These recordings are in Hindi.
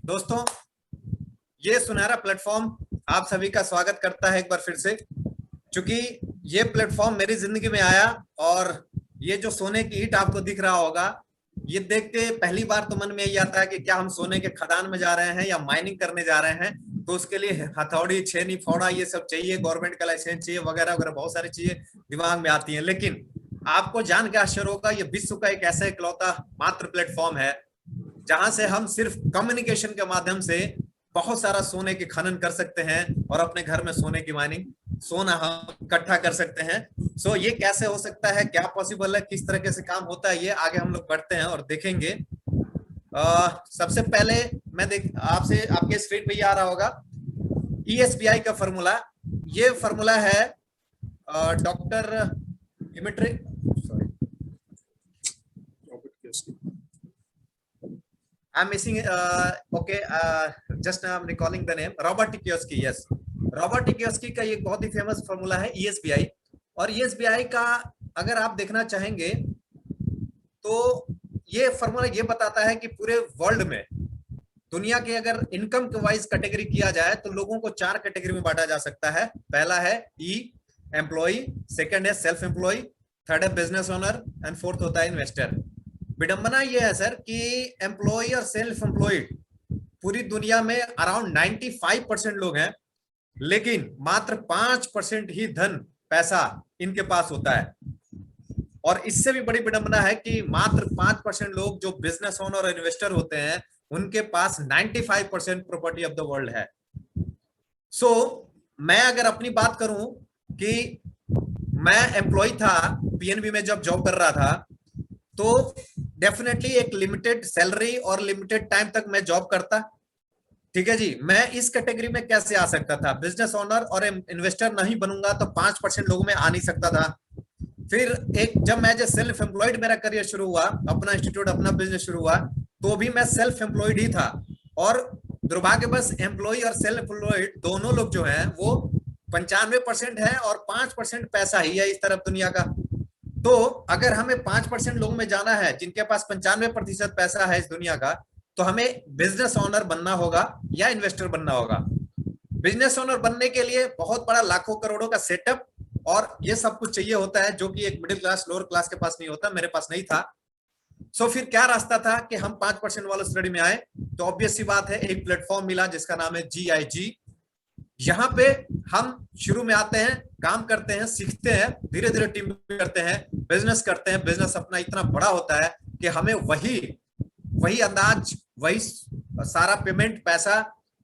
दोस्तों, ये सुनहरा प्लेटफॉर्म आप सभी का स्वागत करता है एक बार फिर से। क्योंकि ये प्लेटफॉर्म मेरी जिंदगी में आया और ये जो सोने की ईंट आपको दिख रहा होगा, ये देख के पहली बार तो मन में यही आता है कि क्या हम सोने के खदान में जा रहे हैं या माइनिंग करने जा रहे हैं। तो उसके लिए हथौड़ी, छेनी, फावड़ा ये सब चाहिए, गवर्नमेंट का लाइसेंस चाहिए, वगैरह वगैरह बहुत सारी चीजें दिमाग में आती हैं। लेकिन आपको जान के आश्चर्य होगा, ये विश्व का एक ऐसा इकलौता मात्र प्लेटफॉर्म है जहां से हम सिर्फ कम्युनिकेशन के माध्यम से बहुत सारा सोने के खनन कर सकते हैं और अपने घर में सोने की माइनिंग, सोना हम इकट्ठा कर सकते हैं। सो ये कैसे हो सकता है, क्या पॉसिबल है, किस तरीके से काम होता है, ये आगे हम लोग बढ़ते हैं और देखेंगे। सबसे पहले मैं आपसे आपके स्क्रीन पे ये आ रहा होगा ESBI का फॉर्मूला। ये फॉर्मूला है doctor Dmitri, I'm missing okay, just I'm recalling the name, Robert Kiyosaki. Yes, Robert Kiyosaki का ये बहुत ही फेमस फॉर्मूला है ESBI। और ESBI का अगर आप देखना चाहेंगे तो ये फॉर्मूला ये बताता है कि पूरे वर्ल्ड में दुनिया के अगर इनकम के वाइज कैटेगरी किया जाए तो लोगों को 4 कैटेगरी में बांटा जा सकता है। पहला है एम्प्लॉय, सेकंड है सेल्फ एम्प्लॉय, थर्ड है बिजनेस ओनर एंड फोर्थ होता है इन्वेस्टर। विडंबना ये है सर कि एम्प्लॉय और सेल्फ एम्प्लॉयड पूरी दुनिया में अराउंड 95% लोग हैं, लेकिन मात्र 5% ही धन पैसा इनके पास होता है। और इससे भी बड़ी विडंबना है कि मात्र 5% लोग जो बिजनेस ओनर और इन्वेस्टर होते हैं उनके पास 95% प्रॉपर्टी ऑफ द वर्ल्ड है। सो मैं अगर अपनी बात करूं कि मैं एम्प्लॉय था, PNB में जब जॉब कर रहा था, तो डेफिनेटली एक लिमिटेड सैलरी और लिमिटेड टाइम तक मैं जॉब करता। ठीक है जी, मैं इस कैटेगरी में कैसे आ सकता था? बिजनेस ओनर और इन्वेस्टर नहीं बनूंगा तो 5% लोगों में आ नहीं सकता था। फिर जब मैं सेल्फ एम्प्लॉयड मेरा करियर शुरू हुआ, अपना इंस्टीट्यूट, अपना बिजनेस शुरू हुआ, तो भी मैं सेल्फ एम्प्लॉयड ही था। और दुर्भाग्यवश एम्प्लॉय और सेल्फ एम्प्लॉयड दोनों लोग जो हैं वो 95% है और 5% पैसा ही है इस तरफ दुनिया का। तो अगर हमें 5% लोगों में जाना है जिनके पास 95% पैसा है इस दुनिया का, तो हमें बिजनेस ओनर बनना होगा या इन्वेस्टर बनना होगा। बिजनेस ओनर बनने के लिए बहुत बड़ा लाखों करोड़ों का सेटअप और ये सब कुछ चाहिए होता है, जो कि एक मिडिल क्लास, लोअर क्लास के पास नहीं होता, मेरे पास नहीं था। सो फिर क्या रास्ता था कि हम 5% वाले स्टडी में आए? तो ऑब्वियस सी बात है, एक प्लेटफॉर्म मिला जिसका नाम है GIG। यहाँ पे हम शुरू में आते हैं, काम करते हैं, सीखते हैं, धीरे धीरे टीम करते हैं, बिजनेस करते हैं। बिजनेस अपना इतना बड़ा होता है कि हमें वही अंदाज, वही सारा पेमेंट, पैसा,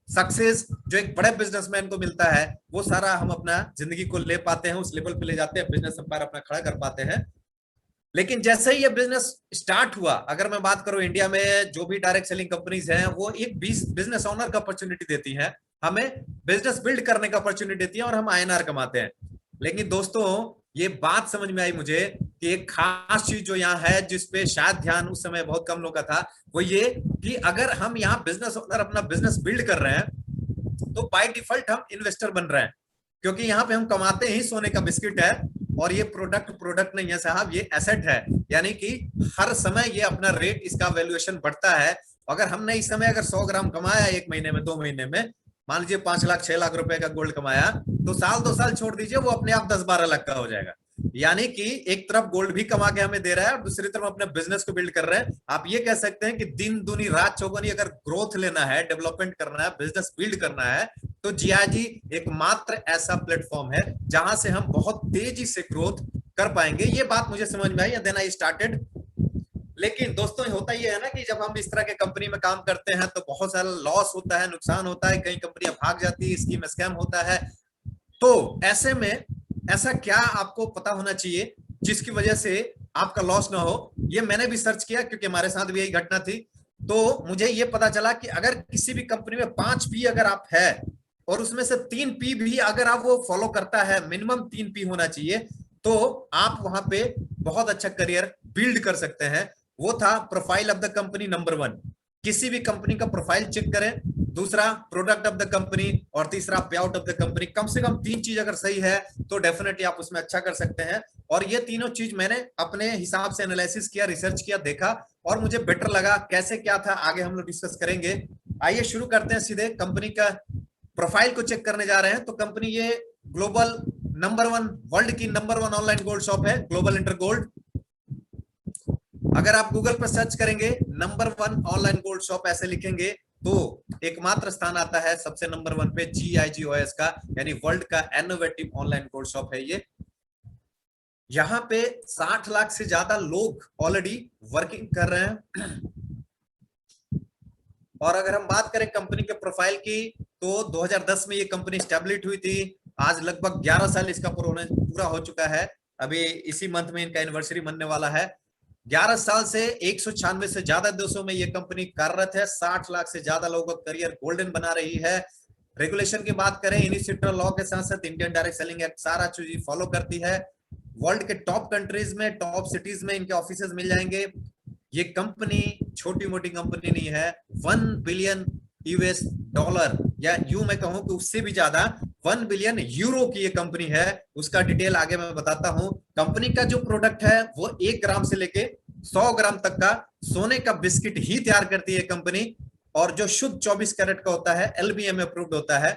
सक्सेस जो एक बड़े बिजनेसमैन को मिलता है, वो सारा हम अपना जिंदगी को ले पाते हैं, उस लेवल पे ले जाते हैं, बिजनेस एम्पायर अपना खड़ा कर पाते हैं। लेकिन जैसे ही ये बिजनेस स्टार्ट हुआ, अगर मैं बात करूं इंडिया में जो भी डायरेक्ट सेलिंग कंपनीज हैं, वो एक बिजनेस ओनर का अपॉर्चुनिटी देती हैं, हमें बिजनेस बिल्ड करने का अपॉर्चुनिटी देती है और हम INR कमाते हैं। लेकिन दोस्तों, ये बात समझ में आई मुझे कि एक खास चीज जो यहाँ है, जिसपे शायद ध्यान उस समय बहुत कम लोगों का था, वो ये कि अगर हम यहाँ बिजनेस ओनर अपना बिजनेस बिल्ड कर रहे हैं तो बाय डिफॉल्ट हम इन्वेस्टर बन रहे हैं, क्योंकि यहाँ पे हम कमाते ही सोने का बिस्किट है। और ये प्रोडक्ट नहीं है साहब, ये एसेट है। यानी कि हर समय ये अपना रेट, इसका वैल्यूएशन बढ़ता है। अगर हमने इस समय अगर 100 ग्राम कमाया 1 महीने में, 2 महीने में, मान लीजिए 5 लाख 6 लाख रुपए का गोल्ड कमाया, तो साल 2 साल छोड़ दीजिए, वो अपने आप 10-12 लाख का हो जाएगा। यानी कि एक तरफ गोल्ड भी कमा के हमें दे रहा है और दूसरी तरफ अपने बिजनेस को बिल्ड कर रहे हैं। आप ये कह सकते हैं कि दिन दूनी रात चौगुनी अगर ग्रोथ लेना है, डेवलपमेंट करना है, बिजनेस बिल्ड करना है, तो GIG एकमात्र ऐसा प्लेटफॉर्म है जहां से हम बहुत तेजी से ग्रोथ कर पाएंगे। ये बात मुझे समझ में आई, देन आई स्टार्टेड। लेकिन दोस्तों, होता ये है ना कि जब हम इस तरह के कंपनी में काम करते हैं तो बहुत सारा लॉस होता है, नुकसान होता है, कई कंपनियां भाग जाती है, स्कीम स्कैम होता है। तो ऐसे में ऐसा क्या आपको पता होना चाहिए जिसकी वजह से आपका लॉस ना हो? ये मैंने भी सर्च किया, क्योंकि हमारे साथ भी यही घटना थी। तो मुझे ये पता चला कि अगर किसी भी कंपनी में 5 P अगर आप है और उसमें से 3 P भी अगर आप वो फॉलो करता है, मिनिमम 3 P होना चाहिए, तो आप वहां पे बहुत अच्छा करियर बिल्ड कर सकते हैं। वो था profile of the company number 1। किसी भी कंपनी का प्रोफाइल चेक करें, दूसरा प्रोडक्ट ऑफ द कंपनी, और तीसरा पे आउट ऑफ द कंपनी। कम से कम 3 चीज अगर सही है तो डेफिनेटली आप उसमें अच्छा कर सकते हैं। और ये तीनों चीज मैंने अपने हिसाब से एनालिसिस किया, रिसर्च किया, देखा और मुझे बेटर लगा। कैसे क्या था आगे हम लोग डिस्कस करेंगे। आइए शुरू करते हैं सीधे। कंपनी का प्रोफाइल को चेक करने जा रहे हैं। तो कंपनी ये ग्लोबल नंबर 1, वर्ल्ड की नंबर 1 ऑनलाइन गोल्ड शॉप है, ग्लोबल इंटर गोल्ड। अगर आप गूगल पर सर्च करेंगे नंबर 1 ऑनलाइन गोल्ड शॉप ऐसे लिखेंगे तो एकमात्र स्थान आता है सबसे नंबर 1 पे GIGOS का, यानी वर्ल्ड का इनोवेटिव ऑनलाइन गोल्ड शॉप है ये। यहाँ पे 60 लाख से ज्यादा लोग ऑलरेडी वर्किंग कर रहे हैं। और अगर हम बात करें कंपनी के प्रोफाइल की तो 2010 में ये कंपनी स्टैब्लिश हुई थी। आज लगभग 11 साल इसका पूरा हो चुका है। अभी इसी मंथ में इनका एनिवर्सरी मनने वाला है। 11 साल से 196 से ज्यादा देशों में ये कंपनी कार्यरत है। 60 लाख से ज्यादा लोगों का करियर गोल्डन बना रही है। रेगुलेशन की बात करें, इनिशिएटर लॉ के साथ साथ इंडियन डायरेक्ट सेलिंग एक्ट सारा चीज फॉलो करती है। वर्ल्ड के टॉप कंट्रीज में, टॉप सिटीज में इनके ऑफिसेज मिल जाएंगे। ये कंपनी छोटी मोटी कंपनी नहीं है। 1 बिलियन यूएस डॉलर, या यूं मैं कहूं कि उससे भी ज्यादा 1 बिलियन यूरो की ये कंपनी है। उसका डिटेल आगे मैं बताता हूं। कंपनी का जो प्रोडक्ट है वो 1 ग्राम से लेके 100 ग्राम तक का सोने का बिस्किट ही तैयार करती है कंपनी, और जो शुद्ध 24 कैरेट का होता है, LBM अप्रूव्ड होता है।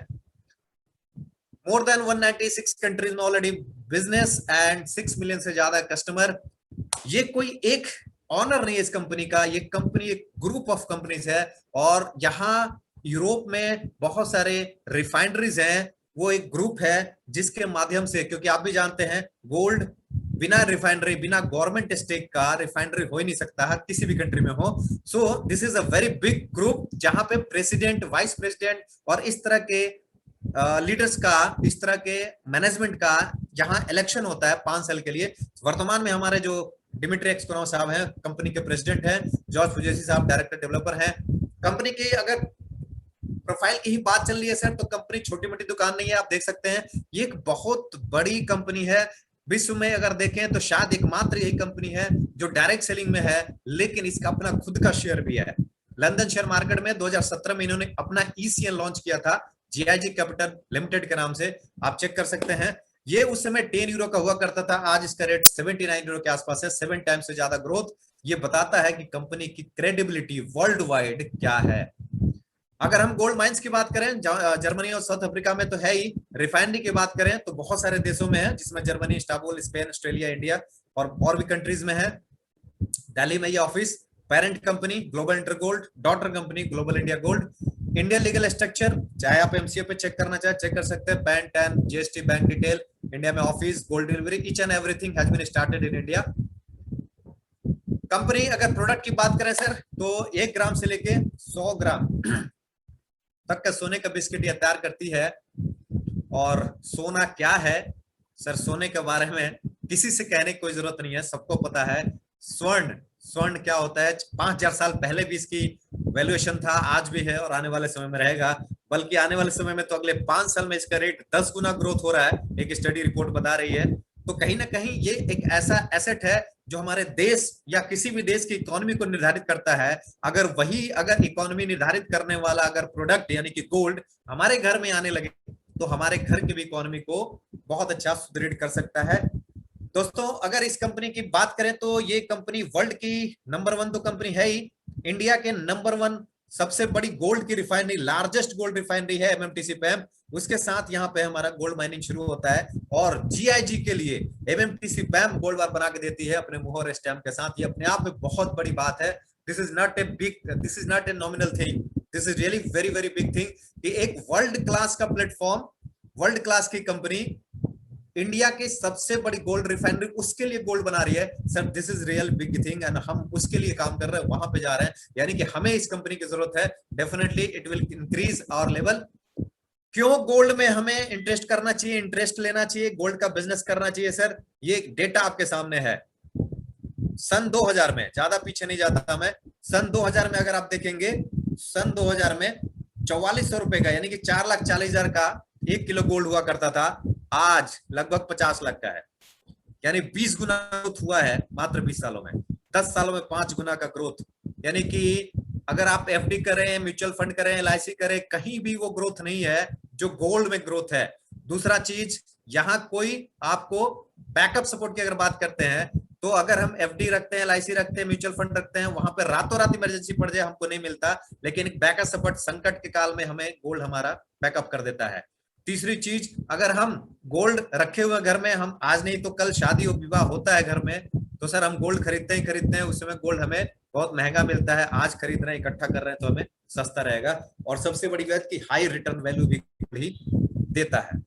मोर देन 196 कंट्रीज में ऑलरेडी बिजनेस एंड 6 मिलियन से ज्यादा कस्टमर। ये कोई एक ऑनर नहीं है इस कंपनी का, ये कंपनी एक ग्रुप ऑफ कंपनीज है। और यहाँ यूरोप में बहुत सारे रिफाइनरीज हैं। वो एक ग्रुप है जिसके माध्यम से, क्योंकि आप भी जानते हैं गोल्ड बिना रिफाइनरी, बिना गवर्नमेंट स्टेक का रिफाइनरी हो ही नहीं सकता है किसी भी कंट्री में हो। So this is a very big group जहां पे प्रेसिडेंट, वाइस प्रेसिडेंट और इस तरह के लीडर्स का, इस तरह के मैनेजमेंट का यहाँ इलेक्शन होता है 5 साल के लिए। वर्तमान में हमारे जो डिमित्री एक्सकोनोव साहब हैं, कंपनी के प्रेसिडेंट हैं। जॉर्ज फुजेसी साहब डायरेक्टर डेवलपर हैं। कंपनी की अगर प्रोफाइल की ही बात चल रही है सर, तो कंपनी छोटी मोटी दुकान नहीं है। आप देख सकते हैं ये एक बहुत बड़ी कंपनी है। विश्व में अगर देखें तो शायद एकमात्र यही कंपनी है जो डायरेक्ट सेलिंग में है, लेकिन इसका अपना खुद का शेयर भी है। लंदन शेयर मार्केट में 2017 में इन्होंने अपना ECN लॉन्च किया था, GIG कैपिटल लिमिटेड के नाम से। आप चेक कर सकते हैं। ये उस समय 10 यूरो का हुआ करता था, आज इसका रेट 79 यूरो के आसपास है। 7 टाइम्स से ज्यादा ग्रोथ। ये बताता है कि कंपनी की क्रेडिबिलिटी वर्ल्ड वाइड क्या है। अगर हम गोल्ड माइंस की बात करें, जर्मनी और साउथ अफ्रीका में तो है ही। रिफाइनरी की बात करें तो बहुत सारे देशों में है, जिसमें Germany, Istanbul, Spain, Australia, India और भी कंट्रीज में है। दिल्ली में ये office. Parent company global inter gold, daughter company global India gold. India legal structure, चाहे आप MCA पे चेक करना चाहे चेक कर सकते हैं। PAN, TAN, GST, bank detail, India में office, gold delivery, each and everything has been started in India. Company अगर प्रोडक्ट की बात करें सर, तो 1 ग्राम से लेके 100 ग्राम तक का सोने का बिस्किट ये तैयार करती है। और सोना क्या है सर, सोने के बारे में किसी से कहने की कोई जरूरत नहीं है, सबको पता है। स्वर्ण, स्वर्ण क्या होता है? 5000 साल पहले भी इसकी वैल्यूएशन था, आज भी है और आने वाले समय में रहेगा। बल्कि आने वाले समय में तो अगले 5 साल में इसका रेट 10 गुना ग्रोथ हो रहा है, एक स्टडी रिपोर्ट बता रही है। तो कहीं ना कहीं ये एक ऐसा एसेट है जो हमारे देश या किसी भी देश की इकोनॉमी को निर्धारित करता है। अगर इकोनॉमी निर्धारित करने वाला अगर प्रोडक्ट यानी कि गोल्ड हमारे घर में आने लगे, तो हमारे घर की भी इकोनॉमी को बहुत अच्छा सुदृढ़ कर सकता है। दोस्तों अगर इस कंपनी की बात करें तो ये कंपनी वर्ल्ड की नंबर 1 तो कंपनी है ही, इंडिया के नंबर 1 सबसे बड़ी गोल्ड की रिफाइनरी, लार्जेस्ट गोल्ड रिफाइनरी है MMTC पैम। उसके साथ यहाँ पे हमारा गोल्ड माइनिंग शुरू होता है। और GIG के लिए MMTC पैम गोल्ड बार बना के देती है अपने मुहर स्टैम्प के साथ। ये अपने आप में बहुत बड़ी बात है। This is not a nominal thing, this is really very very big thing कि एक वर्ल्ड क्लास का प्लेटफॉर्म, वर्ल्ड क्लास की कंपनी इंडिया की सबसे बड़ी गोल्ड रिफाइनरी उसके लिए गोल्ड बना रही है। Sir this is real big thing and हम उसके लिए काम कर रहे हैं, वहां पे जा रहे हैं। यानी कि हमें इस कंपनी की जरूरत है। Definitely it will increase our level. क्यों गोल्ड में हमें इंटरेस्ट करना चाहिए, इंटरेस्ट लेना चाहिए, गोल्ड का बिजनेस करना चाहिए सर? ये डेटा आपके सामने है। सन 2000 में, ज्यादा पीछे नहीं जाता मैं, सन 2000 में अगर आप देखेंगे, सन 2000 में 4400 रुपए का यानी कि 4,40,000 का 1 किलो गोल्ड हुआ करता था। आज लगभग 50 लाख का है। यानी 20 गुना ग्रोथ हुआ है मात्र 20 सालों में। 10 सालों में 5 गुना का ग्रोथ। यानी कि अगर आप FD करें, म्यूचुअल फंड करें, LIC करें, कहीं भी वो ग्रोथ नहीं है जो गोल्ड में ग्रोथ है। दूसरा चीज, यहाँ कोई आपको बैकअप सपोर्ट की अगर बात करते हैं तो अगर हम एफडी रखते हैं, एलआईसी रखते हैं, म्यूचुअल फंड रखते हैं, वहां पर रातों रात इमरजेंसी पड़ जाए हमको नहीं मिलता, लेकिन एक बैकअप सपोर्ट संकट के काल में हमें गोल्ड हमारा बैकअप कर देता है। तीसरी चीज, अगर हम गोल्ड रखे हुए घर में, हम आज नहीं तो कल शादी और विवाह होता है घर में, तो सर हम गोल्ड खरीदते ही खरीदते हैं, उस समय गोल्ड हमें बहुत महंगा मिलता है, आज खरीद रहे हैं, इकट्ठा कर रहे हैं, तो हमें सस्ता रहेगा। और सबसे बड़ी बात की हाई रिटर्न वैल्यू भी देता है।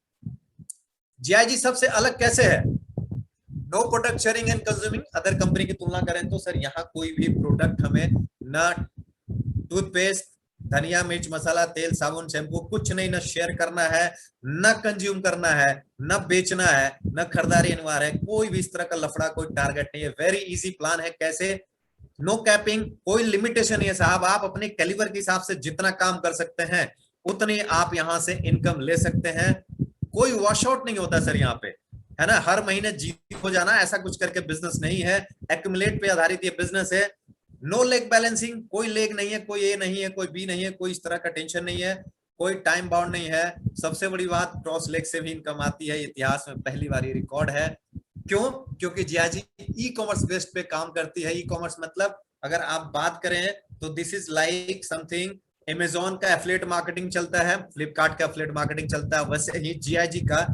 जीआईजी सबसे अलग कैसे है? No product sharing and consuming. Other company की तुलना करें तो सर यहाँ कोई भी प्रोडक्ट हमें न टूथपेस्ट, धनिया, मिर्च मसाला, तेल, साबुन, शैम्पू कुछ नहीं, न शेयर करना है, न कंज्यूम करना है, न बेचना है, न खरीदारी अनिवार्य है, कोई भी इस तरह का लफड़ा, कोई टारगेट नहीं है। वेरी इजी प्लान है। कैसे? नो कैपिंग, कोई लिमिटेशन नहीं है साहब, आप अपने कैलिबर के हिसाब से जितना काम कर सकते हैं उतनी आप यहां से इनकम ले सकते हैं। कोई वॉश आउट नहीं होता सर यहाँ पे, है ना, हर महीने जीरो हो जाना ऐसा कुछ करके बिजनेस नहीं है, एक्यूमुलेट पे आधारित ये बिजनेस है। नो लेग बैलेंसिंग, कोई लेग नहीं है, कोई ए नहीं है, कोई बी नहीं है, कोई इस तरह का टेंशन नहीं है, कोई टाइम बाउंड नहीं है। सबसे बड़ी बात, क्रॉस लेग से भी इनकम आती है, इतिहास में पहली बार ये रिकॉर्ड है। क्यों? क्योंकि जीआईजी ई कॉमर्स बेस्ड पे काम करती है। ई कॉमर्स मतलब अगर आप बात करें तो this is like something, Amazon का एफिलिएट मार्केटिंग चलता है, फ्लिपकार्ट का एफिलिएट मार्केटिंग चलता है, वैसे ही जीआईजी का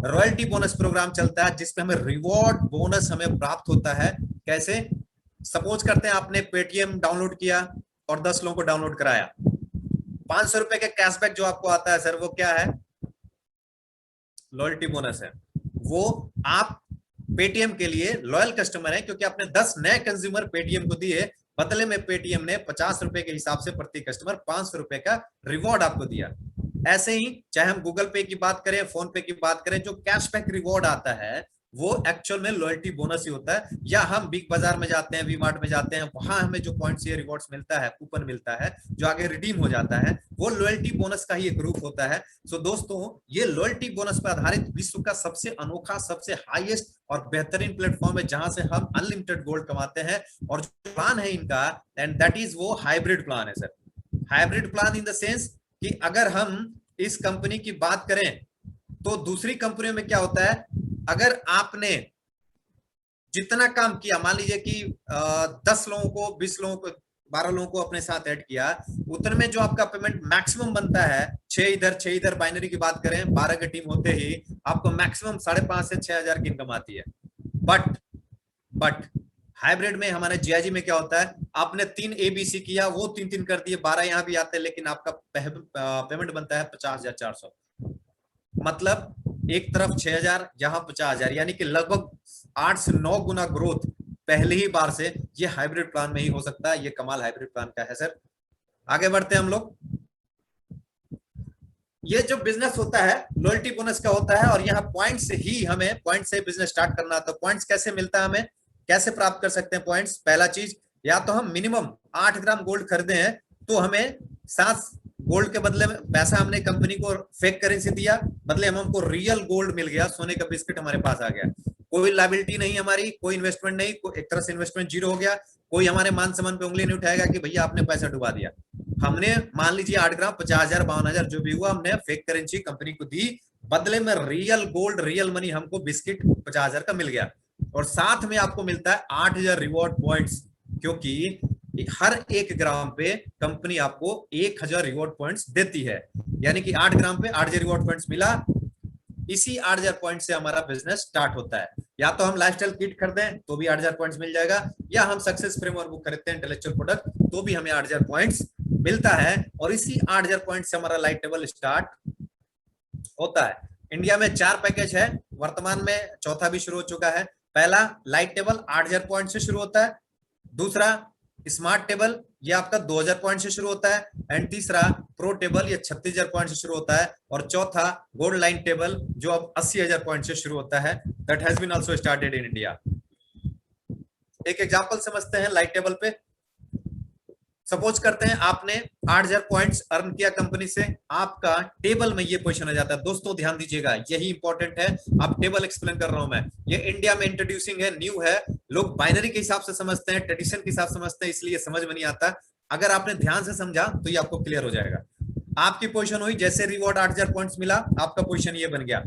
रॉयल्टी बोनस प्रोग्राम चलता है, जिसमें हमें रिवॉर्ड बोनस हमें प्राप्त होता है। कैसे? सपोज करते हैं आपने पेटीएम डाउनलोड किया और 10 लोगों को डाउनलोड कराया, 500 रुपए के कैशबैक जो आपको आता है सर, वो क्या है? लॉयल्टी बोनस है। वो आप पेटीएम के लिए लॉयल कस्टमर है, क्योंकि आपने 10 नए कंज्यूमर पेटीएम को दिए, बदले में पेटीएम ने 50 रुपए के हिसाब से प्रति कस्टमर 500 रुपए का रिवॉर्ड आपको दिया। ऐसे ही चाहे हम गूगल पे की बात करें, फोन पे की बात करें, जो कैशबैक रिवॉर्ड आता है वो एक्चुअल में लॉयल्टी बोनस ही होता है। या हम बिग बाजार में जाते हैं, वी मार्ट में जाते हैं, वहां हमें जो पॉइंट्स या रिवॉर्ड्स मिलता है, कूपन मिलता है जो आगे रिडीम हो जाता है, वो लॉयल्टी बोनस का ही एक रूप होता है। सो दोस्तों, ये लॉयल्टी बोनस पर आधारित विश्व का सबसे अनोखा, सबसे हाईएस्ट और बेहतरीन प्लेटफॉर्म है, जहां से हम अनलिमिटेड गोल्ड कमाते हैं। और जो प्लान है इनका, एंड दैट इज वो हाइब्रिड प्लान है sir. Hybrid plan in the sense कि अगर हम इस कंपनी की बात करें तो दूसरी कंपनियों में क्या होता है, अगर आपने जितना काम किया, मान लीजिए कि 10 लोगों को, 20 लोगों को, 12 लोगों को अपने साथ ऐड किया, उतने में जो आपका पेमेंट मैक्सिमम बनता है, 6 इधर बाइनरी की बात करें, 12 की टीम होते ही आपको मैक्सिमम 5,500 से 6,000 की इनकम आती है। बट हाइब्रिड में हमारे जीआईजी में क्या होता है, आपने 3 एबीसी किया, वो 3 कर दिए, 12 यहां भी आते हैं, लेकिन आपका पेमेंट बनता है 50,400। मतलब एक तरफ 6,000, यहां 50,000, यानी कि लगभग 8 से 9 गुना ग्रोथ पहली ही बार से ये हाइब्रिड प्लान में ही हो सकता है। ये कमाल हाइब्रिड प्लान का है सर। आगे बढ़ते हैं हम लोग। ये जो बिजनेस होता है लॉयल्टी बोनस का होता है, और यहाँ पॉइंट से ही हमें, पॉइंट से बिजनेस स्टार्ट करना। तो पॉइंट्स कैसे मिलता है, हमें कैसे प्राप्त कर सकते हैं पॉइंट्स? पहला चीज, या तो हम मिनिमम 8 ग्राम गोल्ड खरीदे हैं तो हमें 7 गोल्ड के बदले में पैसा हमने कंपनी को फेक करेंसी दिया, बदले में हमको रियल गोल्ड मिल गया, सोने का बिस्किट हमारे पास आ गया। कोई लायबिलिटी नहीं हमारी, कोई इन्वेस्टमेंट नहीं, एक तरह से इन्वेस्टमेंट जीरो हो गया। कोई हमारे मान सम्मान पे उंगली नहीं उठाएगा कि भैया आपने पैसा डुबा दिया। हमने मान लीजिए 8 ग्राम 50,000 52,000 जो भी हुआ, हमने फेक करेंसी कंपनी को दी, बदले में रियल गोल्ड, रियल मनी हमको बिस्किट 50,000 का मिल गया। और साथ में आपको मिलता है 8,000 रिवॉर्ड पॉइंट्स, क्योंकि हर 1 ग्राम पे कंपनी आपको 1,000 रिवॉर्ड पॉइंट्स देती है। यानी कि 8 ग्राम पे 8,000 रिवॉर्ड पॉइंट्स मिला। इसी 8,000 पॉइंट से हमारा बिजनेस स्टार्ट होता है। या तो हम लाइफस्टाइल किट खरीदें तो भी 8,000 पॉइंट्स मिल जाएगा, या हम सक्सेस फ्रेमवर्क बुक खरीदते हैं, इंटेलेक्चुअल प्रोडक्ट, तो भी हमें 8,000 पॉइंट्स मिलता है। और इसी 8,000 पॉइंट से हमारा लाइट टेबल स्टार्ट होता है। इंडिया में 4 पैकेज है, वर्तमान में चौथा भी शुरू हो चुका है। पहला लाइट टेबल 8,000 पॉइंट से शुरू होता है, दूसरा स्मार्ट टेबल ये आपका 2,000 पॉइंट से शुरू होता है, एंड तीसरा प्रो टेबल ये 36,000 पॉइंट से शुरू होता है, और चौथा गोल्ड लाइन टेबल जो अब 80,000 पॉइंट से शुरू होता है। That has been also started in India. एक एग्जांपल समझते हैं लाइट टेबल पे। सपोज करते हैं आपने 8,000 पॉइंट्स अर्न किया कंपनी से, आपका टेबल में ये पोजीशन आ जाता है। दोस्तों ध्यान दीजिएगा, यही इंपॉर्टेंट है। आप टेबल एक्सप्लेन कर रहा हूं मैं, ये इंडिया में इंट्रोड्यूसिंग है, न्यू है। लोग बाइनरी के हिसाब से समझते हैं, ट्रेडिशन के हिसाब से समझते हैं, इसलिए समझ में नहीं आता। अगर आपने ध्यान से समझा तो ये आपको क्लियर हो जाएगा। आपकी पोजीशन हुई, जैसे रिवॉर्ड 8,000 पॉइंट्स मिला, आपका पोजीशन ये बन गया।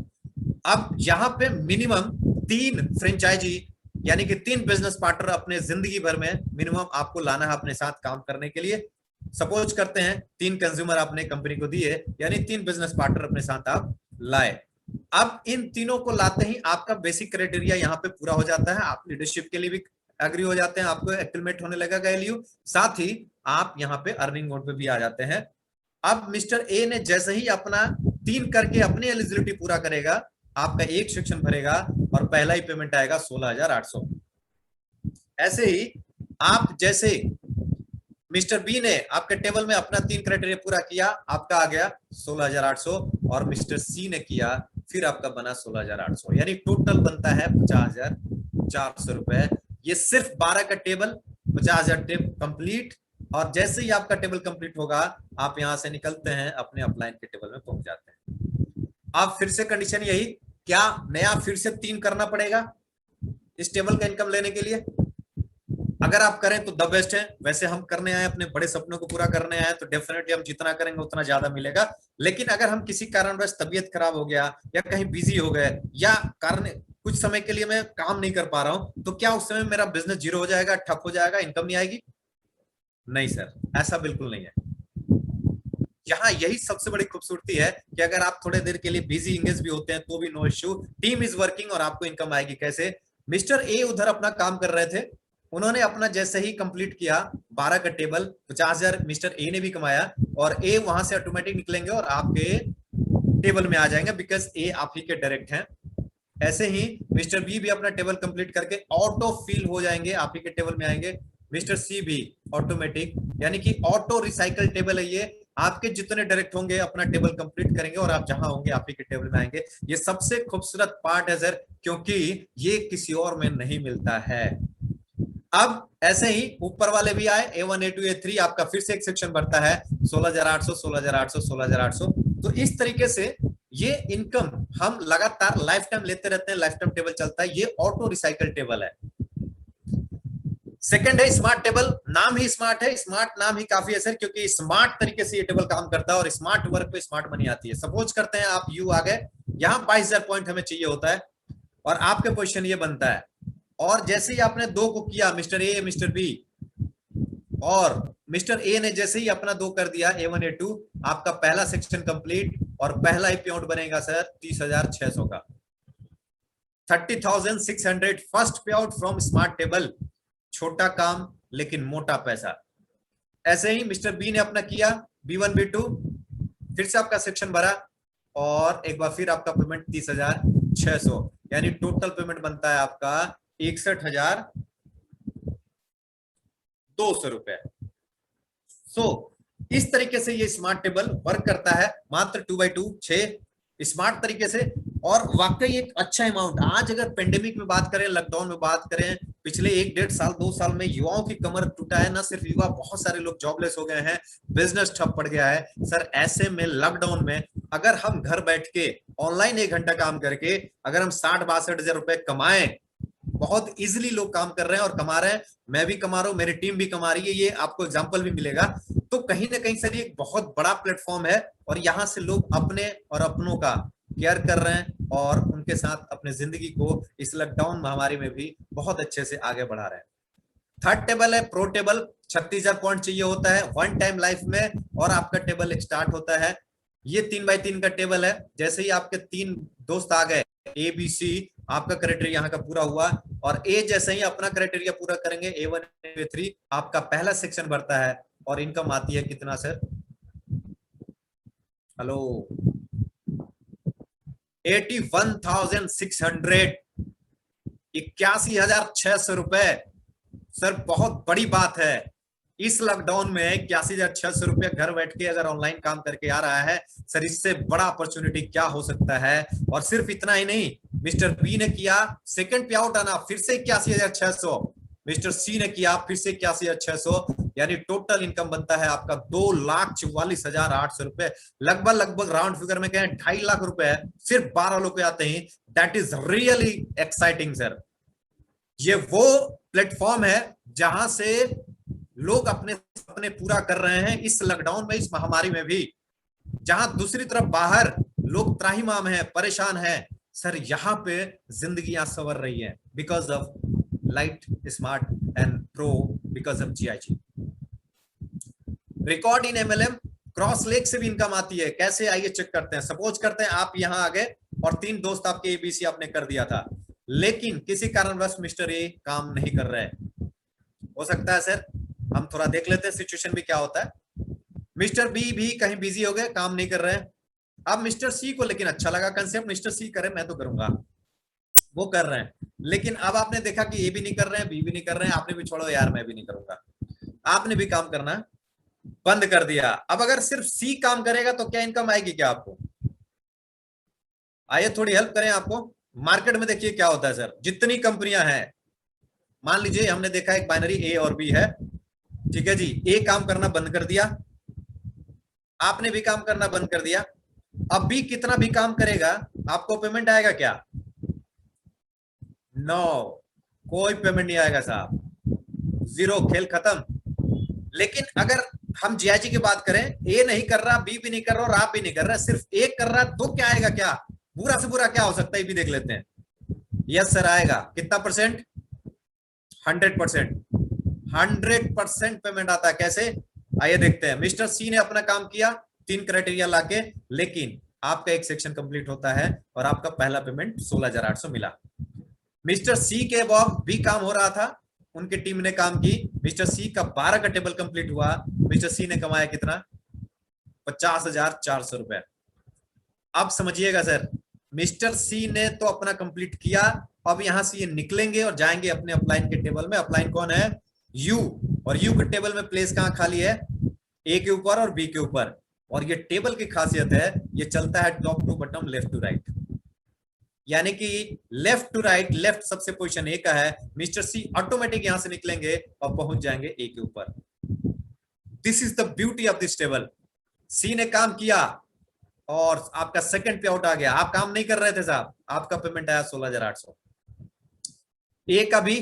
अब यहाँ पे मिनिमम 3 फ्रेंचाइजी यानी कि 3 बिजनेस पार्टनर अपने जिंदगी भर में मिनिमम आपको लाना है अपने साथ काम करने के लिए। सपोज करते हैं 3 कंज्यूमर आपने कंपनी को दिए, यानी 3 बिजनेस पार्टनर अपने साथ आप लाए। अब इन तीनों को लाते ही आपका बेसिक क्राइटेरिया यहाँ पे पूरा हो जाता है, आप लीडरशिप के लिए भी एग्री हो जाते हैं, आपको एक्टिवेट होने लगेगा एलयू, साथ ही आप यहाँ पे अर्निंग मोड पे भी आ जाते हैं। अब मिस्टर ए ने जैसे ही अपना 3 करके अपनी एलिजिबिलिटी पूरा करेगा, आपका एक सेक्शन भरेगा और पहला ही पेमेंट आएगा 16,800। ऐसे ही आप जैसे मिस्टर बी ने आपके टेबल में अपना 3 क्राइटेरिया पूरा किया, आपका आ गया 16,800, और मिस्टर सी ने किया, फिर आपका बना 16,800, यानी टोटल बनता है 50,400 रुपए। ये सिर्फ 12 का टेबल, 50,000 टेबल कंप्लीट। और जैसे ही आपका टेबल कंप्लीट होगा, आप यहां से निकलते हैं अपने अपलाइन के टेबल में पहुंच जाते हैं। अब फिर से कंडीशन यही, क्या नया फिर से 3 करना पड़ेगा इस टेबल का इनकम लेने के लिए? अगर आप करें तो द बेस्ट है। वैसे हम करने आए, अपने बड़े सपनों को पूरा करने आए, तो डेफिनेटली हम जितना करेंगे उतना ज्यादा मिलेगा। लेकिन अगर हम किसी कारणवश तबीयत खराब हो गया या कहीं बिजी हो गए या कारण कुछ समय के लिए मैं काम नहीं कर पा रहा हूं, तो क्या उस समय मेरा बिजनेस जीरो हो जाएगा, ठप हो जाएगा, इनकम नहीं आएगी? नहीं सर, ऐसा बिल्कुल नहीं है। यहाँ यही सबसे बड़ी खूबसूरती है कि अगर आप थोड़े देर के लिए बिजी इंगेज भी होते हैं तो भी no issue, team is working और आपको इनकम आएगी। कैसे? मिस्टर ए उधर अपना काम कर रहे थे, उन्होंने अपना जैसे ही कंप्लीट किया 12 का टेबल, 50,000 मिस्टर ए ने भी कमाया, और ए वहां से ऑटोमेटिक निकलेंगे और आपके टेबल में आ जाएंगे, बिकॉज ए आप ही के डायरेक्ट हैं। ऐसे ही मिस्टर बी भी अपना टेबल कंप्लीट करके ऑटो फिल हो जाएंगे, आप ही के टेबल में आएंगे। मिस्टर सी भी ऑटोमेटिक, यानी कि ऑटो रिसाइकल टेबल है ये, आपके जितने डायरेक्ट होंगे अपना टेबल कंप्लीट करेंगे और आप जहां होंगे आप ही के टेबल में आएंगे। ये सबसे खूबसूरत पार्ट है सर, क्योंकि ये किसी और में नहीं मिलता है। अब ऐसे ही ऊपर वाले भी आए, A1 A2 A3, आपका फिर से एक सेक्शन बढ़ता है 16,800 16,800 16,800। तो इस तरीके से ये इनकम हम लगातार लाइफ टाइम लेते रहते हैं, लाइफ टाइम टेबल चलता है। ये ऑटो रिसाइकल टेबल है। सेकंड है स्मार्ट टेबल। नाम ही स्मार्ट है, स्मार्ट नाम ही काफी है सर, क्योंकि स्मार्ट तरीके से ये टेबल काम करता है और स्मार्ट वर्क पे स्मार्ट मनी आती है। सपोज करते हैं आप यू आ गए, यहाँ 22,000 पॉइंट हमें चाहिए होता है और आपके पोजीशन ये बनता है, और जैसे ही आपने 2 को किया, मिस्टर ए मिस्टर बी, और मिस्टर ए ने जैसे ही अपना 2 कर दिया, A1 A2, आपका पहला सेक्शन कंप्लीट और पहला ही पे आउट बनेगा सर 30,600 का, 30,600 फर्स्ट पे आउट फ्रॉम स्मार्ट टेबल। छोटा काम लेकिन मोटा पैसा। ऐसे ही मिस्टर बी ने अपना किया B1 B2, फिर से आपका सेक्शन भरा और एक बार फिर आपका पेमेंट 30,600, यानी टोटल पेमेंट बनता है आपका 61,200 रुपए। सो इस तरीके से ये स्मार्ट टेबल वर्क करता है, मात्र 2x2 6 स्मार्ट तरीके से, और वाकई एक अच्छा अमाउंट। आज अगर पेंडेमिक में बात करें, लॉकडाउन में बात करें, पिछले 1 डेढ़ साल 2 साल में युवाओं की कमर टूटा है। ना सिर्फ युवा, बहुत सारे लोग जॉबलेस हो गए हैं, बिजनेस ठप पड़ गया है सर। ऐसे में लॉकडाउन में अगर हम घर बैठ के ऑनलाइन 1 घंटा काम करके अगर हम 60-62 हजार रुपए कमाएं, बहुत इजीली लोग काम कर रहे हैं और कमा रहे हैं, मैं भी कमा रहा हूं, मेरी टीम भी कमा रही है, ये आपको एग्जांपल भी मिलेगा। तो कहीं ना कहीं सर ये एक बहुत बड़ा प्लेटफॉर्म है और यहाँ से लोग अपने और अपनों का केयर कर रहे हैं और उनके साथ अपने जिंदगी को इस लॉकडाउन महामारी में भी बहुत अच्छे से आगे बढ़ा रहे हैं। थर्ड टेबल है प्रो टेबल। 36,000 पॉइंट चाहिए होता है वन टाइम लाइफ में और आपका टेबल स्टार्ट होता है। ये 3x3 का टेबल है। जैसे ही आपके 3 दोस्त आ गए, ए बी सी, आपका क्राइटेरिया यहाँ का पूरा हुआ, और ए जैसे ही अपना क्राइटेरिया पूरा करेंगे, A1 A3, आपका पहला सेक्शन बढ़ता है और इनकम आती है कितना सर? हेलो, 81,600, 81,600 रुपए सर। बहुत बड़ी बात है इस लॉकडाउन में 81,600 रुपया घर बैठ के अगर ऑनलाइन काम करके आ रहा है सर, इससे बड़ा अपॉर्चुनिटी क्या हो सकता है। और सिर्फ इतना ही नहीं, मिस्टर बी ने किया, सेकंड पे आउट आना, फिर से 81,600, मिस्टर सी ने किया, फिर से 81,600, यानी टोटल इनकम बनता है आपका 2,44,800 रुपए। लगभग राउंड फिगर में कहें 2.5 लाख रुपए सिर्फ 12 लोग पे आते हैं। That is really exciting sir. ये वो प्लेटफॉर्म है जहां से लोग अपने सपने पूरा कर रहे हैं इस लॉकडाउन में, इस महामारी में भी, जहां दूसरी तरफ बाहर लोग त्राहिमाम हैं, परेशान हैं सर, यहाँ पे जिंदगियां संवर रही हैं because of light, smart and pro because of GIG. Record in MLM, cross leg से भी इनकम आती है। कैसे, आइए चेक करते हैं। सपोज करते हैं आप यहां आ गए और 3 दोस्त आपके एबीसी आपने कर दिया था, लेकिन किसी कारणवश मिस्टर ए काम नहीं कर रहे। हो सकता है सर, हम थोड़ा देख लेते हैं सिचुएशन भी क्या होता है। मिस्टर बी भी कहीं बिजी हो गए, काम नहीं कर रहे हैं। अब मिस्टर सी को लेकिन अच्छा लगा कंसेप्ट, मिस्टर सी करे मैं तो करूंगा, वो कर रहे हैं। लेकिन अब आपने देखा कि ए भी नहीं कर रहे हैं, बी भी नहीं कर रहे हैं, आपने भी छोड़ो यार मैं भी नहीं करूंगा, आपने भी काम करना बंद कर दिया। अब अगर सिर्फ सी काम करेगा तो क्या इनकम आएगी क्या आपको? आइए थोड़ी हेल्प करें आपको। मार्केट में देखिए क्या होता है सर, जितनी कंपनियां हैं, मान लीजिए हमने देखा एक बाइनरी ए और बी है, ठीक है जी। ए काम करना बंद कर दिया, आपने भी काम करना बंद कर दिया। अब बी कितना भी काम करेगा, आपको पेमेंट आएगा क्या? नो, कोई पेमेंट नहीं आएगा साहब, जीरो, खेल खत्म। लेकिन अगर हम जीआईजी की बात करें, ए नहीं कर रहा, बी भी नहीं कर रहा और आप भी नहीं कर रहा, सिर्फ ए कर रहा, तो क्या आएगा? क्या बुरा से बुरा क्या हो सकता है, ये भी देख लेते हैं। यस सर आएगा, कितना परसेंट? 100%। 100% पेमेंट आता है। कैसे, आइए देखते हैं। मिस्टर सी ने अपना काम किया 3 क्राइटेरिया लाके, लेकिन आपका एक सेक्शन कंप्लीट होता है और आपका पहला पेमेंट 16,800 मिला। मिस्टर सी के बाद भी काम हो रहा था, उनकी टीम ने काम की, मिस्टर सी का 12 का टेबल कंप्लीट हुआ, मिस्टर सी ने कमाया कितना? 50,400 रुपए। अब समझिएगा सर, मिस्टर सी ने तो अपना कंप्लीट किया, अब यहां से ये निकलेंगे और जाएंगे अपने अपलाइन के टेबल में। अपलाइन कौन है? यू, और यू के टेबल में प्लेस कहां खाली है? ए के ऊपर और बी के ऊपर। और ये टेबल की खासियत है, ये चलता है top to bottom, left to right, यानी कि लेफ्ट टू राइट। लेफ्ट सबसे पोजीशन ए का है, मिस्टर सी ऑटोमेटिक यहां से निकलेंगे और पहुंच जाएंगे ए के ऊपर। This is the beauty of this table. C ने काम किया और आपका सेकंड पे आउट आ गया, आप काम नहीं कर रहे थे साहब, आपका पेमेंट आया 16,800। ए का भी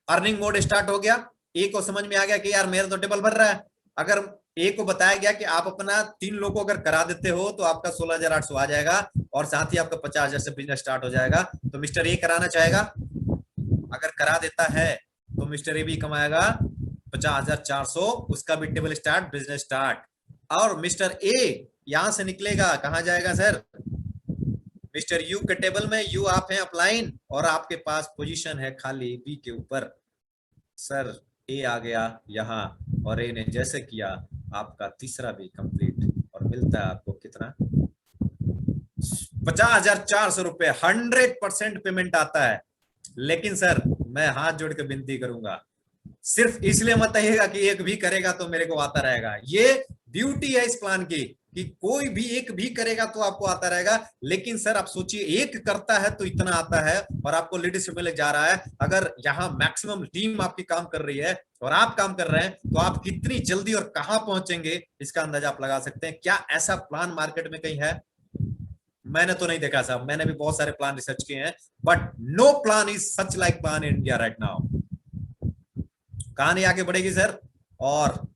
अर्निंग मोड स्टार्ट हो गया, ए को समझ में आ गया कि यार मेरा तो टेबल भर रहा है। अगर ए को बताया गया कि आप अपना 3 लोगों को अगर करा देते हो तो आपका 16,800 आ जाएगा और साथ ही आपका 50,000 से बिजनेस स्टार्ट हो जाएगा। तो मिस्टर ए कराना चाहेगा, अगर करा देता है तो मिस्टर ए भी कमाएगा 50,400, उसका भी टेबल स्टार्ट, बिजनेस स्टार्ट। और मिस्टर ए यहां से निकलेगा, कहां जाएगा सर? मिस्टर यू के टेबल में, यू आप हैं अपलाइन और आपके पास पोजीशन है खाली बी के ऊपर। सर ए आ गया यहां और ए ने जैसे किया, आपका तीसरा भी कंप्लीट और मिलता है आपको कितना? 50,400 रुपए। 100% पेमेंट आता है। लेकिन सर मैं हाथ जोड़ के विनती करूंगा, सिर्फ इसलिए मत आइएगा कि एक भी करेगा तो मेरे को आता रहेगा। ये ब्यूटी है इस प्लान की कि कोई भी एक भी करेगा तो आपको आता रहेगा। लेकिन सर आप सोचिए, एक करता है तो इतना आता है और आपको लीडरशिप में ले जा रहा है। अगर यहाँ मैक्सिमम टीम आपकी काम कर रही है और आप काम कर रहे हैं तो आप कितनी जल्दी और कहां पहुंचेंगे, इसका अंदाजा आप लगा सकते हैं। क्या ऐसा प्लान मार्केट में कहीं है? मैंने तो नहीं देखा साहब, मैंने भी बहुत सारे प्लान रिसर्च किए हैं, but no plan is such like plan in India right now. कहानी आगे बढ़ेगी सर, और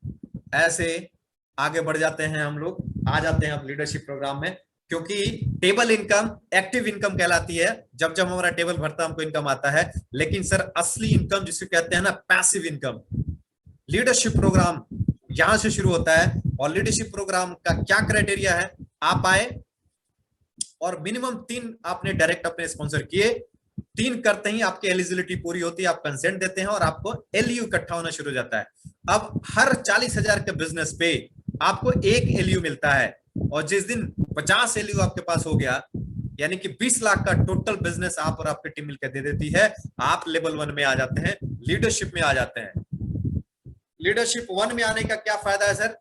ऐसे आगे बढ़ जाते हैं हम लोग, आ जाते हैं अब लीडरशिप प्रोग्राम में। क्योंकि टेबल इनकम एक्टिव इनकम कहलाती है, जब जब हमारा टेबल भरता है हमको इनकम आता है। लेकिन सर असली इनकम जिसे कहते हैं ना, पैसिव इनकम, लीडरशिप प्रोग्राम यहां से शुरू होता है। और लीडरशिप प्रोग्राम का क्या क्राइटेरिया है? आप आए और मिनिमम 3 आपने डायरेक्ट अपने स्पॉन्सर किए, 3 करते ही आपकी एलिजिबिलिटी पूरी होती है, आप कंसेंट देते हैं और आपको एलयू इकट्ठा होना शुरू हो जाता है। अब हर 40,000 के बिजनेस पे आपको 1 एलयू मिलता है, और जिस दिन 50 एलयू आपके पास हो गया, यानी कि 20 लाख का टोटल बिजनेस आप और आपकी टीम मिलकर दे देती है, आप लेवल 1 में आ जाते हैं, लीडरशिप में आ जाते हैं। लीडरशिप 1 में आने का क्या फायदा है सर?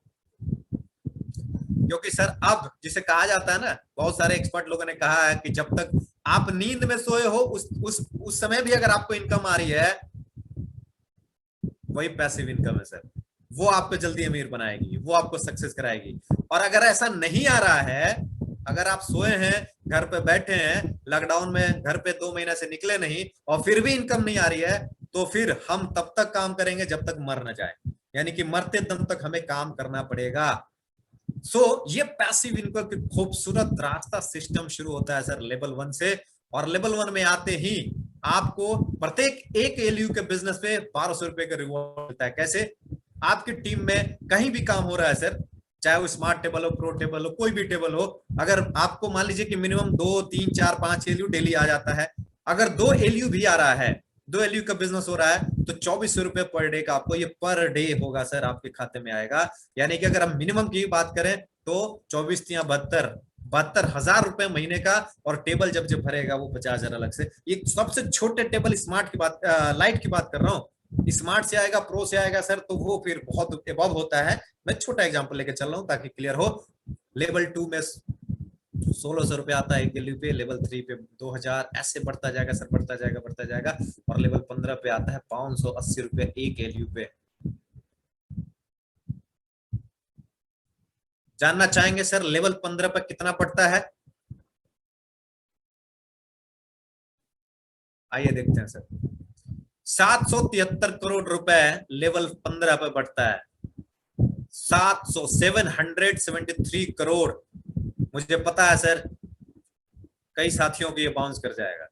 क्योंकि सर अब जिसे कहा जाता है ना, बहुत सारे एक्सपर्ट लोगों ने कहा है कि जब तक आप नींद में सोए हो उस समय भी अगर आपको इनकम आ रही है, वही पैसिव इनकम है सर। वो आपको जल्दी अमीर बनाएगी, वो आपको सक्सेस कराएगी। और अगर ऐसा नहीं आ रहा है, अगर आप सोए हैं, घर पे बैठे हैं, लॉकडाउन में घर पे 2 महीने से निकले नहीं और फिर भी इनकम नहीं आ रही है, तो फिर हम तब तक काम करेंगे जब तक मर न जाए, यानी कि मरते दम तक हमें काम करना पड़ेगा। ये पैसिव इनकम की खूबसूरत रास्ता सिस्टम शुरू होता है सर लेवल 1 से। और लेवल 1 में आते ही आपको प्रत्येक एक एलयू के बिजनेस पे 1200 रुपए का रिवॉर्ड मिलता है। कैसे? आपकी टीम में कहीं भी काम हो रहा है सर, चाहे वो स्मार्ट टेबल हो, प्रो टेबल हो, कोई भी टेबल हो, अगर आपको मान लीजिए कि मिनिमम 2 3 4 5 एलयू डेली आ जाता है, अगर 2 एलयू भी आ रहा है, 2 एलयू का बिजनेस हो रहा है, तो 2400 रुपए पर डे का आपको ये पर डे होगा सर, आपके खाते में आएगा। यानी कि अगर हम मिनिमम की बात करें तो 24 या 72 72 हजार रुपए महीने का, और टेबल जब जब भरेगा वो 50 हजार अलग से। ये सबसे छोटे टेबल स्मार्ट की बात, लाइट की बात कर रहा हूँ। स्मार्ट से आएगा, प्रो से आएगा सर, तो वो फिर बहुत एबव होता है। मैं छोटा एग्जांपल लेके चल रहा हूँ ताकि क्लियर हो। लेवल 2 में 1600 रुपए आता है एक एलयू पे, लेवल 3 पे 2000, ऐसे बढ़ता जाएगा सर, बढ़ता जाएगा, बढ़ता जाएगा। और लेवल 15 पे आता है 580 रुपए एक एलयू पे। जानना चाहेंगे सर लेवल 15 पर कितना पड़ता है? आइए देखते हैं सर। 773 करोड़ रुपए लेवल 15 पे बढ़ता है। 773 करोड़। मुझे पता है सर, कई साथियों को ये बाउंस कर जाएगा।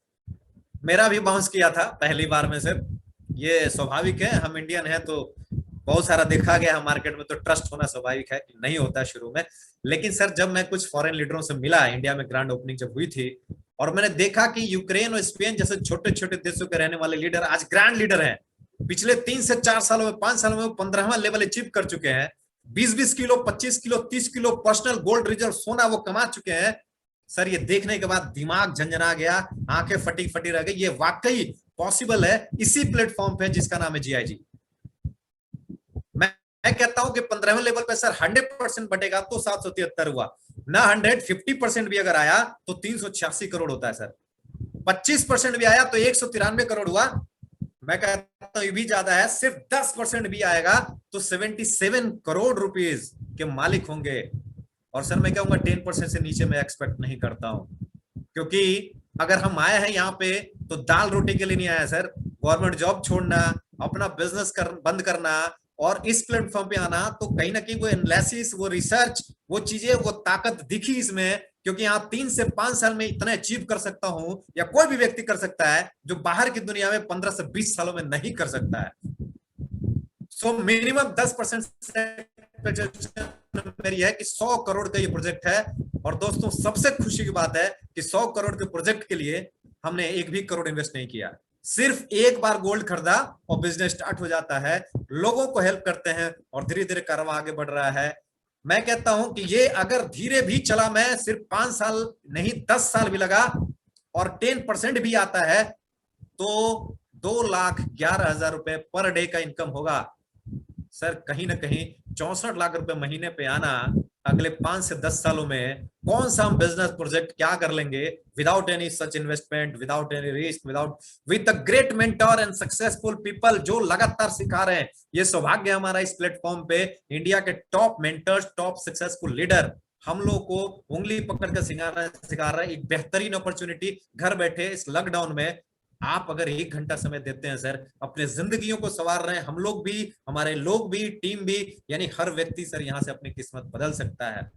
मेरा भी बाउंस किया था पहली बार में सर। ये स्वाभाविक है, हम इंडियन हैं तो बहुत सारा देखा गया है मार्केट में, तो ट्रस्ट होना स्वाभाविक है, नहीं होता शुरू में। लेकिन सर जब मैं कुछ फॉरेन लीडरों से मिला, इंडिया में ग्रैंड ओपनिंग जब हुई थी, और मैंने देखा कि यूक्रेन और स्पेन जैसे छोटे छोटे देशों के रहने वाले लीडर आज ग्रैंड लीडर हैं। पिछले 3 से 4 सालों में, 5 सालों में वो 15वां लेवल अचीव कर चुके हैं। 20-20 kilo, 25 kilo, 30 kilo personal gold reserve सोना वो कमा चुके हैं। सर ये देखने के बाद दिमाग झंझना गया, आंखें फटी फटी रह गई। ये वाकई पॉसिबल है इसी प्लेटफॉर्म पे जिसका नाम है जीआईजी। मैं कहता हूं कि 15वें लेवल पे सर 100% बढ़ेगा तो 773 हुआ ना, 150% भी अगर आया तो 386 करोड़ होता है सर। 25% भी आया तो 193 करोड़ हुआ। मैं कहता हूं ये भी ज्यादा है। सिर्फ 10% भी आएगा तो 77 करोड़ रुपीस के मालिक होंगे। और सर मैं कहूंगा 10% से नीचे मैं एक्सपेक्ट नहीं करता हूं, क्योंकि अगर हम आए हैं यहाँ पे तो दाल रोटी के लिए नहीं आया सर। गवर्नमेंट जॉब छोड़ना, अपना बिजनेस बंद करना और इस प्लेटफॉर्म पे आना, तो कहीं ना कहीं वो एनालिसिस, वो रिसर्च, वो चीजें, वो ताकत दिखी इसमें। क्योंकि यहाँ 3 से 5 साल में इतना अचीव कर सकता हूं, या कोई भी व्यक्ति कर सकता है, जो बाहर की दुनिया में 15 से 20 सालों में नहीं कर सकता है। सो मिनिमम 10% मेरी है कि 100 करोड़ का ये प्रोजेक्ट है। और दोस्तों सबसे खुशी की बात है कि 100 करोड़ के प्रोजेक्ट के लिए हमने 1 भी करोड़ इन्वेस्ट नहीं किया। सिर्फ एक बार गोल्ड खरीदा और बिजनेस स्टार्ट हो जाता है, लोगों को हेल्प करते हैं और धीरे धीरे कारवां आगे बढ़ रहा है। मैं कहता हूं कि ये अगर धीरे भी चला, मैं सिर्फ 5 साल नहीं 10 साल भी लगा और 10% भी आता है तो 2,11,000 रुपए पर डे का इनकम होगा सर। कहीं ना कहीं 64 लाख रुपए महीने पे आना, अगले 5 से 10 सालों में कौन सा हम बिजनेस प्रोजेक्ट क्या कर लेंगे without any such investment, without any risk, without, with a great mentor and successful people जो लगातार सिखा रहे हैं। ये सौभाग्य हमारा इस प्लेटफॉर्म पे इंडिया के top mentors, top successful leader हम लोग को उंगली पकड़ कर सिखा रहा है। एक बेहतरीन अपॉर्चुनिटी घर बैठे इस लॉकडाउन में आप अगर 1 घंटा समय देते हैं सर, अपने जिंदगियों को संवार रहे हैं। हम लोग भी, हमारे लोग भी, टीम भी, यानी हर व्यक्ति सर यहाँ से अपनी किस्मत बदल सकता है।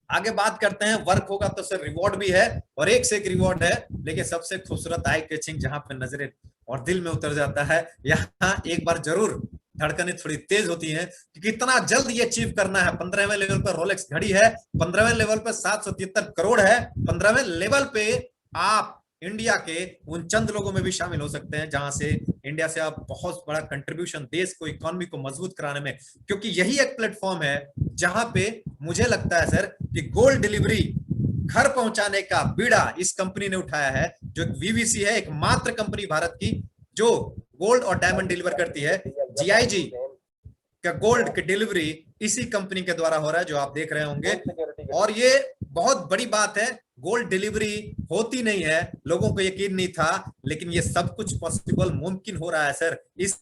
आगे बात करते हैं। वर्क होगा तो सर रिवॉर्ड भी है, और एक से एक रिवॉर्ड है। लेकिन सबसे खूबसूरत आई कैचिंग जहां पे नजरें और दिल में उतर जाता है, यहाँ एक बार जरूर धड़कनें थोड़ी तेज होती हैं कि कितना जल्द ये अचीव करना है। 15वें लेवल पर रोलेक्स घड़ी है, 15वें लेवल पर 773 करोड़ है। 15वें लेवल पे आप इंडिया के उन चंद लोगों में भी शामिल हो सकते हैं जहां से इंडिया से आप बहुत बड़ा कंट्रीब्यूशन देश को, इकोनॉमी को मजबूत कराने में, क्योंकि यही एक प्लेटफॉर्म है जहां पे मुझे लगता है सर कि गोल्ड डिलीवरी घर पहुंचाने का बीड़ा इस कंपनी ने उठाया है, जो वीवीसी है, एक मात्र कंपनी भारत की जो गोल्ड और डायमंड डिलीवर करती है। जीआईजी का गोल्ड की डिलीवरी इसी कंपनी के द्वारा हो रहा है, जो आप देख रहे होंगे। और ये बहुत बड़ी बात है, गोल्ड डिलीवरी होती नहीं है, लोगों को यकीन नहीं था, लेकिन ये सब कुछ पॉसिबल, मुमकिन हो रहा है सर इस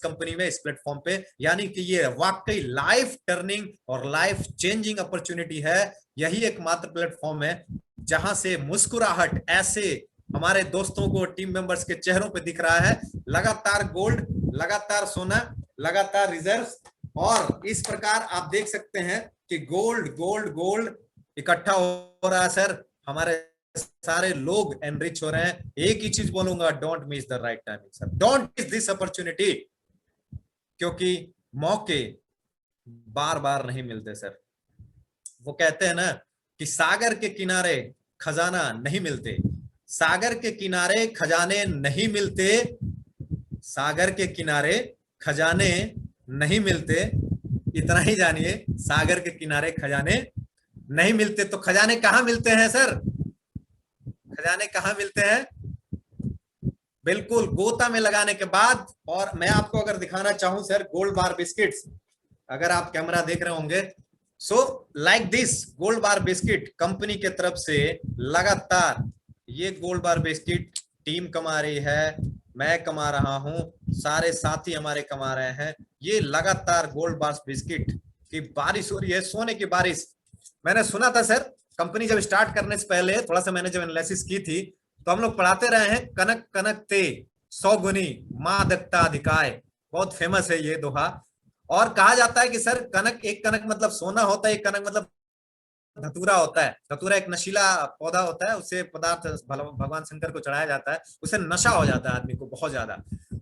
कंपनी में, इस प्लेटफॉर्म पे। यानी कि ये वाकई लाइफ टर्निंग और लाइफ चेंजिंग अपॉर्चुनिटी है। यही एकमात्र प्लेटफॉर्म है जहां से मुस्कुराहट ऐसे हमारे दोस्तों को, टीम मेंबर्स के चेहरों पे दिख रहा है। लगातार गोल्ड, लगातार सोना, लगातार रिजर्व, और इस प्रकार आप देख सकते हैं कि गोल्ड गोल्ड गोल्ड इकट्ठा हो रहा है सर हमारे सारे लोग एनरिच हो रहे हैं। एक ही चीज बोलूंगा, don't miss the right timing sir, don't miss this opportunity, क्योंकि मौके बार बार नहीं मिलते सर। वो कहते हैं ना कि सागर के किनारे खजाना नहीं मिलते, सागर के किनारे खजाने नहीं मिलते, सागर के किनारे खजाने नहीं मिलते। इतना ही जानिए, सागर के किनारे खजाने नहीं मिलते। तो खजाने कहां मिलते हैं सर? खजाने कहां मिलते हैं? बिल्कुल गोता में लगाने के बाद। और मैं आपको अगर दिखाना चाहूं सर, गोल्ड बार बिस्किट्स, अगर आप कैमरा देख रहे होंगे, so like this gold bar biscuit company के तरफ से लगातार ये गोल्ड बार बिस्किट टीम कमा रही है, मैं कमा रहा हूं, सारे साथी हमारे कमा रहे हैं। ये लगातार गोल्ड बार बिस्किट की बारिश हो रही है, सोने की बारिश। मैंने सुना था सर, कंपनी जब स्टार्ट करने से पहले थोड़ा सा मैंने जब एनालिसिस की थी, तो हम लोग पढ़ाते रहे हैं, कनक कनक ते 100 गुनी मां दत्ता अधिकाय, बहुत फेमस है ये दोहा। और कहा जाता है कि सर कनक, एक कनक मतलब सोना होता है, एक कनक मतलब धतूरा होता है। धतूरा एक नशीला पौधा होता है, उससे पदार्थ भगवान शंकर को चढ़ाया जाता है, उससे नशा हो जाता है आदमी को बहुत ज्यादा।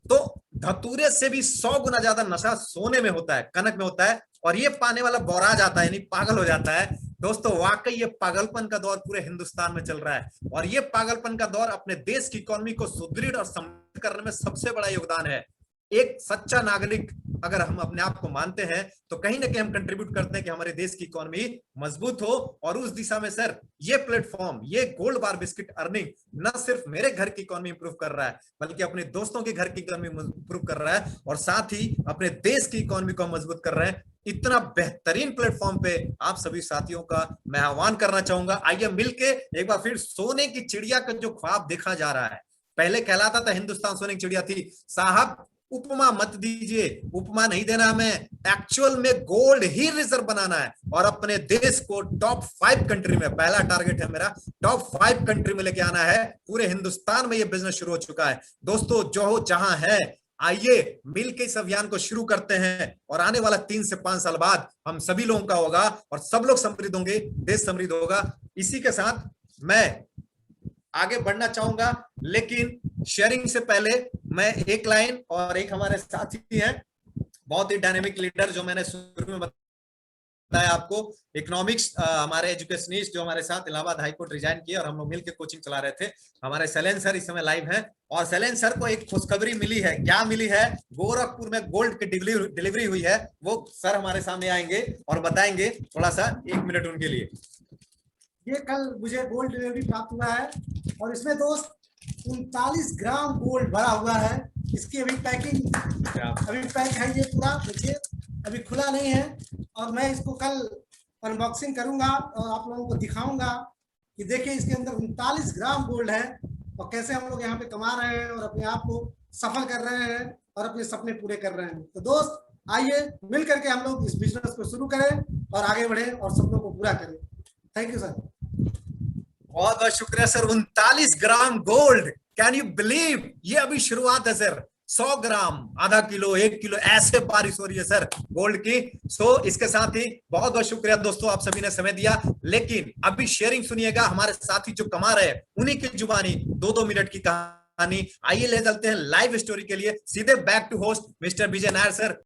तो धतूरे से भी 100 गुना ज्यादा नशा सोने में होता है, कनक में होता है। और ये पाने वाला बौरा जाता है, यानी पागल हो जाता है। दोस्तों वाकई ये पागलपन का दौर पूरे हिंदुस्तान में चल रहा है, और ये पागलपन का दौर अपने देश की इकोनॉमी को सुदृढ़ और समृद्ध करने में सबसे बड़ा योगदान है। एक सच्चा नागरिक अगर हम अपने आप को मानते हैं, तो कहीं ना कहीं हम कंट्रीब्यूट करते हैं कि हमारे देश की इकोनॉमी मजबूत हो। और उस दिशा में सर ये प्लेटफॉर्म, ये गोल्ड बार बिस्किट अर्निंग न सिर्फ मेरे घर की इकोनॉमी इंप्रूव कर रहा है, बल्कि अपने दोस्तों के घर की इकोनॉमी इंप्रूव कर रहा है, और साथ ही अपने देश की इकोनॉमी को मजबूत कर रहे हैं। इतना बेहतरीन प्लेटफॉर्म पे आप सभी साथियों का मैं आह्वान करना चाहूंगा, आइए मिलके एक बार फिर सोने की चिड़िया का जो ख्वाब देखा जा रहा है, पहले कहलाता था हिंदुस्तान सोने की चिड़िया थी, साहब उपमा मत दीजिए, उपमा नहीं देना हमें, एक्चुअल में गोल्ड ही रिजर्व बनाना है, और अपने देश को टॉप 5 कंट्री में, पहला टारगेट है मेरा, टॉप 5 कंट्री में लेके आना है। पूरे हिंदुस्तान में ये बिजनेस शुरू हो चुका है। दोस्तों जो हो जहां है, आइए मिलकर इस अभियान को शुरू करते हैं, और आने वाला 3 से 5 साल बाद हम सभी लोगों का होगा, और सब लोग समृद्ध होंगे, देश समृद्ध होगा। इसी के साथ मैं आगे बढ़ना चाहूंगा, लेकिन शेयरिंग से पहले मैं एक लाइन, और एक हमारे साथी हैं बहुत ही डायनेमिक लीडर, जो मैंने शुरू में बताया आपको, इकोनॉमिक्स हमारे एजुकेशनिस्ट जो हमारे साथ इलाहाबाद हाईकोर्ट रिजाइन किए, और हम लोग मिलकर कोचिंग चला रहे थे, हमारे शैलेंद्र सर इस समय लाइव हैं। और शैलेंद्र सर को एक खुशखबरी मिली है। क्या मिली है? गोरखपुर में गोल्ड की डिलीवरी हुई है। वो सर हमारे सामने आएंगे और बताएंगे, थोड़ा सा 1 मिनट उनके लिए। ये कल मुझे गोल्ड डिलीवरी प्राप्त हुआ है, और इसमें दोस्त 39 ग्राम गोल्ड भरा हुआ है। इसकी अभी पैकिंग, अभी पैक है ये पूरा, देखिए अभी खुला नहीं है, और मैं इसको कल अनबॉक्सिंग करूंगा और आप लोगों को दिखाऊंगा कि देखिए इसके अंदर 39 ग्राम गोल्ड है, और कैसे हम लोग यहाँ पे कमा रहे हैं और अपने आप को सफल कर रहे हैं और अपने सपने पूरे कर रहे हैं। तो दोस्त आइए मिल करके हम लोग इस बिजनेस को शुरू करें और आगे बढ़े और सपनों को पूरा करें। Thank you sir. बहुत बहुत शुक्रिया sir. 39 gram gold, can you believe? ये अभी शुरुआत है सर। 100 ग्राम, आधा किलो, 1 किलो, ऐसे बारिश हो रही है सर गोल्ड की। सो इसके साथ ही बहुत बहुत शुक्रिया दोस्तों, आप सभी ने समय दिया। लेकिन अभी शेयरिंग सुनिएगा, हमारे साथी जो कमा रहे हैं उन्हीं की जुबानी 2-2 मिनट की कहानी। आइए ले चलते हैं लाइव स्टोरी के लिए, सीधे back to host mister Vijay Nair sir.